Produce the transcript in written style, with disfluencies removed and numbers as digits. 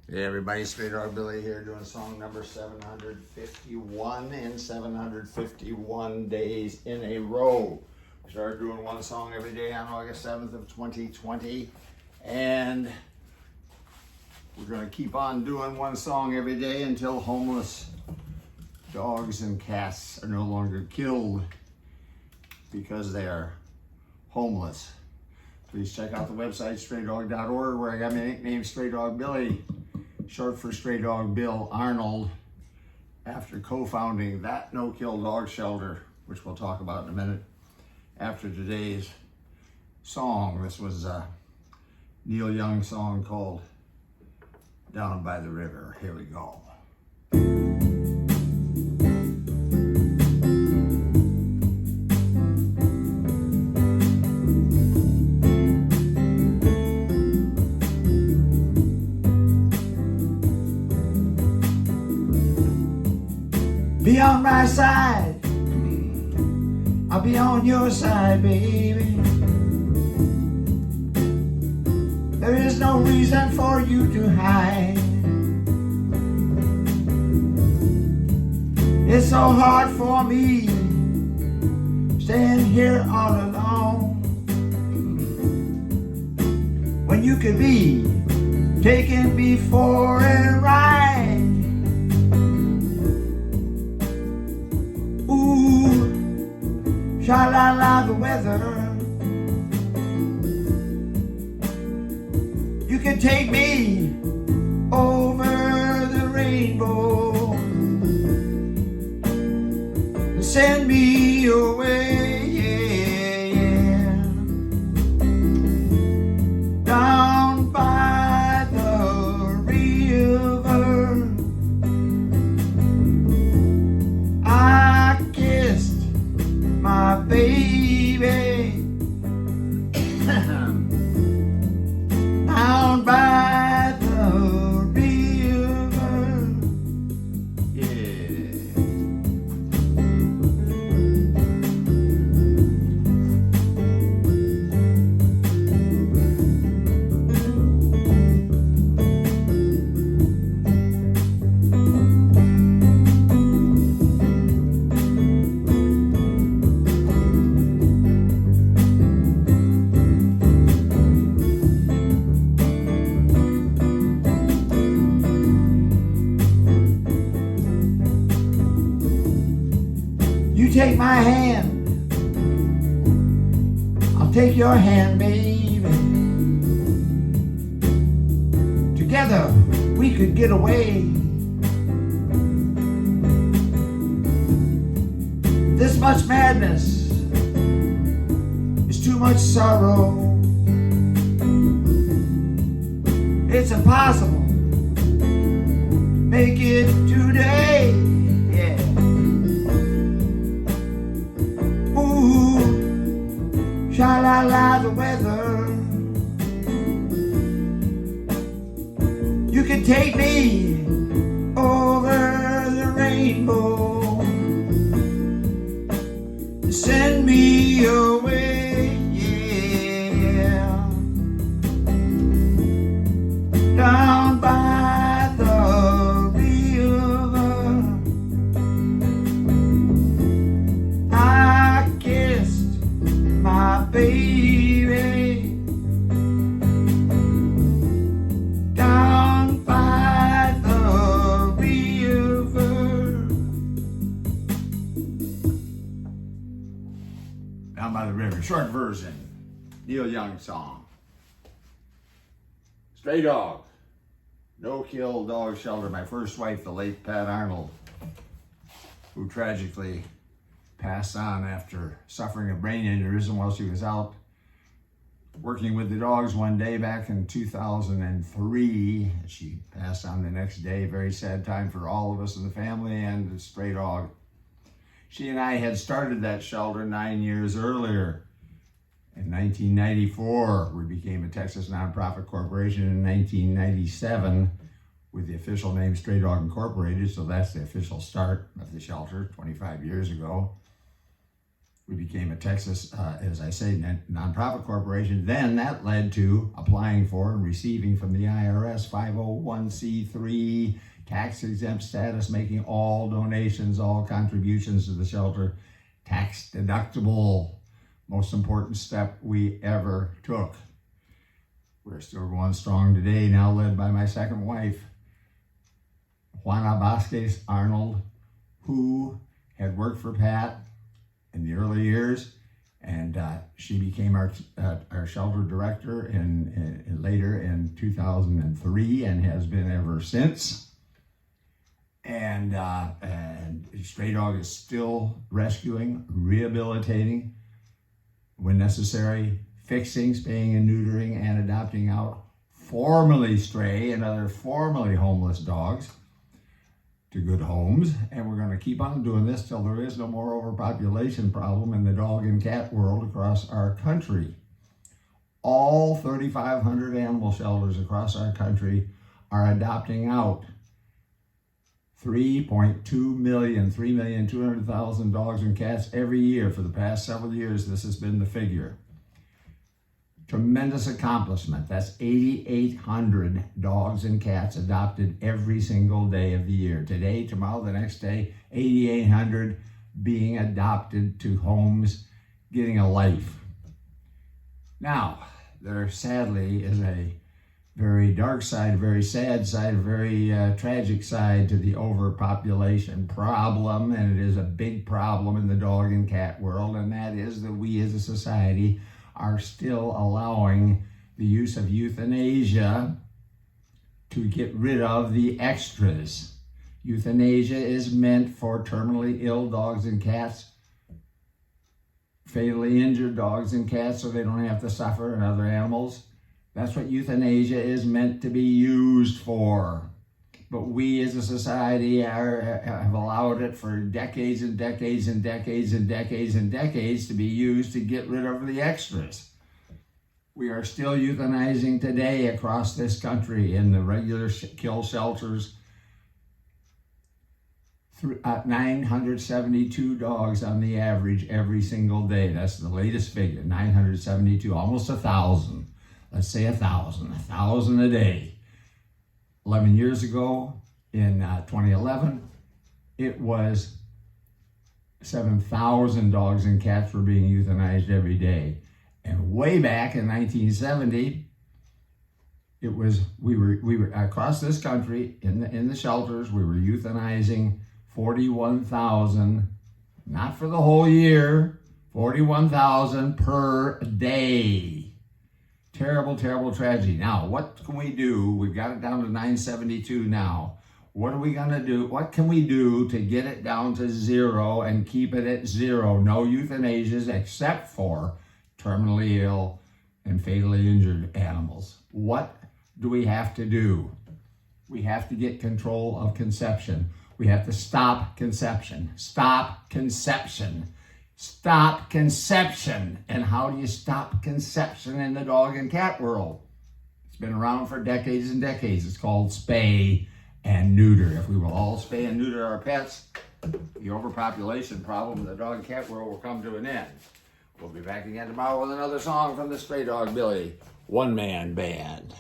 Hey everybody, Straydog Billy here doing song number 751 in 751 days in a row. We started doing one song every day on August 7th of 2020, and we're going to keep on doing one song every day until homeless dogs and cats are no longer killed because they are homeless. Please check out the website straydog.org, where I got my nickname Straydog Billy, short for Stray Dog Bill Arnold, after co-founding that no-kill dog shelter, which we'll talk about in a minute after today's song. This was a Neil Young song called Down by the River. Here we go. Be on my side, I'll be on your side, baby. There is no reason for you to hide. It's so hard for me staying here all alone, when you could be taking me for a ride. Sha-la-la the weather. You can take me over the rainbow and send me away, yeah. Down by the river, I kissed my baby down by the river, yeah. You take my hand, I'll take your hand, baby. Together we could get away. This much madness is too much sorrow. It's impossible, make it today, yeah. Sha-la-la the weather. You can take me over the rainbow, send me away, yeah. Down by the river, I kissed my baby down by the river. Down by the river, short version, Neil Young song. Stray Dog, no-kill dog shelter. My first wife, the late Pat Arnold, who tragically passed on after suffering a brain aneurysm while she was out working with the dogs one day back in 2003. She passed on the next day. Very sad time for all of us in the family and the Stray Dog. She and I had started that shelter 9 years earlier. In 1994, we became a Texas nonprofit corporation. In 1997, with the official name Straydog Incorporated, so that's the official start of the shelter 25 years ago. We became a Texas, as I say, nonprofit corporation. Then that led to applying for and receiving from the IRS 501c3 tax exempt status, making all donations, all contributions to the shelter tax deductible. Most important step we ever took. We're still going strong today, now led by my second wife, Juana Vasquez Arnold, who had worked for Pat in the early years, and she became our shelter director later in 2003 and has been ever since. And Straydog is still rescuing, rehabilitating, when necessary, fixing, spaying and neutering, and adopting out formerly stray and other formerly homeless dogs to good homes. And we're going to keep on doing this till there is no more overpopulation problem in the dog and cat world across our country. All 3,500 animal shelters across our country are adopting out 3.2 million, 3,200,000 dogs and cats every year. For the past several years, this has been the figure. Tremendous accomplishment. That's 8,800 dogs and cats adopted every single day of the year. Today, tomorrow, the next day, 8,800 being adopted to homes, getting a life. Now, there sadly is a very dark side, a very sad side, a very tragic side to the overpopulation problem, and it is a big problem in the dog and cat world, and that is that we as a society are still allowing the use of euthanasia to get rid of the extras. Euthanasia is meant for terminally ill dogs and cats, fatally injured dogs and cats so they don't have to suffer, and other animals. That's what euthanasia is meant to be used for. But we as a society have allowed it for decades and decades and decades and decades and decades to be used to get rid of the extras. We are still euthanizing today across this country in the regular kill shelters. 972 dogs on the average every single day. That's the latest figure, 972, almost 1,000. Let's say 1,000 a day. 11 years ago, in 2011, it was 7,000 dogs and cats were being euthanized every day. And way back in 1970, it was we were across this country in the shelters, we were euthanizing 41,000, not for the whole year, 41,000 per day. Terrible, terrible tragedy. Now, what can we do? We've got it down to 972 now. What are we going to do? What can we do to get it down to zero and keep it at zero? No euthanasias except for terminally ill and fatally injured animals. What do we have to do? We have to get control of conception. We have to stop conception. Stop conception. Stop conception. And how do you stop conception in the dog and cat world? It's been around for decades and decades. It's called spay and neuter. If we will all spay and neuter our pets, the overpopulation problem in the dog and cat world will come to an end. We'll be back again tomorrow with another song from the Straydog Billy One Man Band.